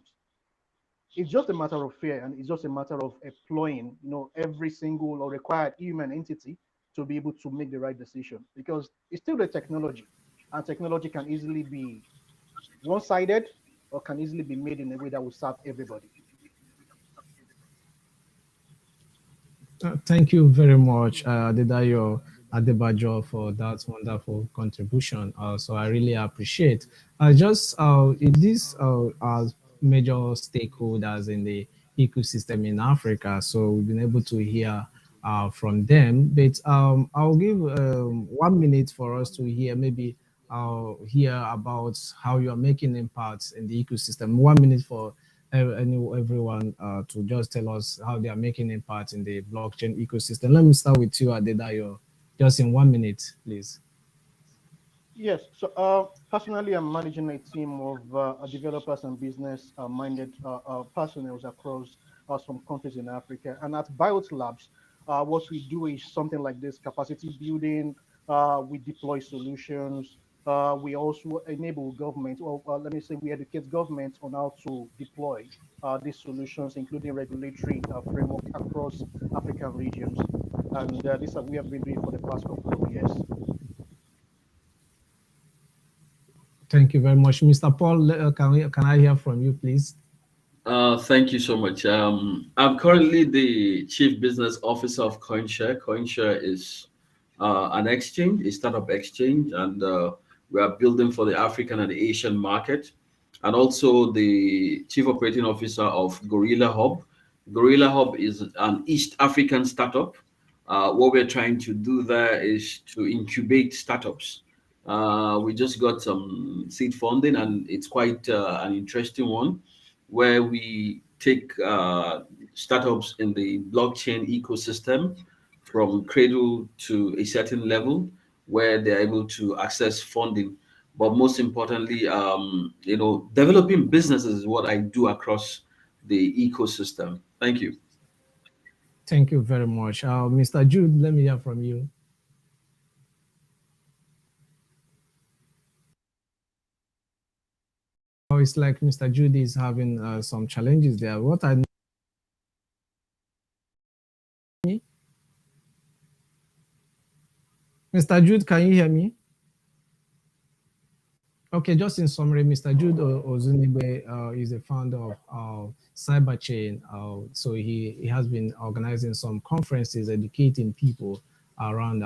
It's just a matter of fear, and it's just a matter of employing, every single or required human entity to be able to make the right decision, because it's still the technology, and technology can easily be one-sided or can easily be made in a way that will serve everybody. Thank you very much, Adedayo Adebajo, for that wonderful contribution. So I really appreciate. Just these are major stakeholders in the ecosystem in Africa, so we've been able to hear from them. But I'll give 1 minute for us to hear, maybe hear about how you are making impacts in the ecosystem. 1 minute for everyone to just tell us how they are making impact in the blockchain ecosystem. Let me start with you, Adedayo, just in 1 minute, please. Yes. So personally, I'm managing a team of developers and business-minded personnel across some countries in Africa. And at Biot Labs, what we do is something like this: capacity building. We deploy solutions. We also enable government, or let me say, we educate government on how to deploy these solutions, including regulatory framework across African regions. And this we have been doing for the past couple of years. Thank you very much, Mr. Paul. Can I hear from you, please? Thank you so much. I'm currently the Chief Business Officer of CoinShare. CoinShare is an exchange, a startup exchange, and we are building for the African and Asian market. And also the Chief Operating Officer of Gorilla Hub. Gorilla Hub is an East African startup. What we're trying to do there is to incubate startups. We just got some seed funding, and it's quite an interesting one, where we take startups in the blockchain ecosystem from cradle to a certain level where they're able to access funding. But most importantly, developing businesses is what I do across the ecosystem. Thank you. Thank you very much. Mr. Jude, let me hear from you. Oh, it's like Mr. Jude is having some challenges there. What I Mr. Jude, can you hear me? Okay, just in summary, Mr. Jude Ozunibe is the founder of Cyberchain. So he has been organizing some conferences, educating people around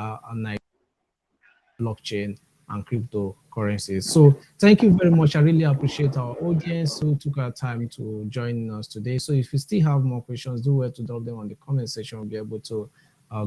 blockchain and cryptocurrencies. So thank you very much. I really appreciate our audience who took our time to join us today. So if you still have more questions, do well to drop them on the comment section. We'll be able to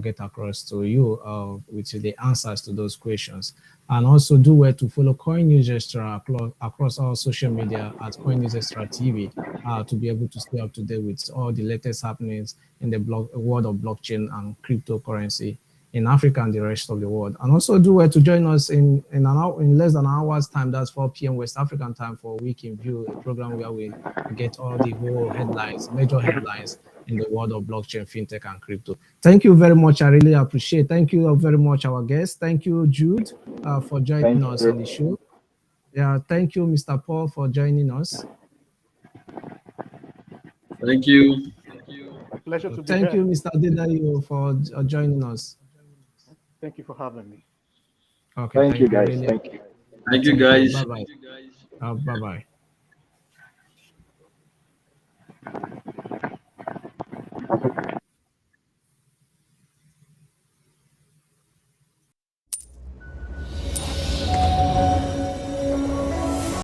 get across to you with the answers to those questions. And also do well to follow Coin News Extra across our social media at CoinNewsExtraTV to be able to stay up to date with all the latest happenings in the world of blockchain and cryptocurrency in Africa and the rest of the world. And also do well to join us in less than an hour's time. That's 4 p.m. West African time for Week in View, a program where we get all the whole headlines, major headlines in the world of blockchain, fintech, and crypto. Thank you very much. I really appreciate. Thank you very much, our guests. Thank you, Jude, for joining us on the show. Yeah, thank you, Mr. Paul, for joining us. Thank you. Pleasure to be Thank here. you, Mr. Adedayo, for joining us. Thank you for having me. Okay, thank you, guys. Really. Thank you. Thank you, guys. Bye-bye. Bye-bye.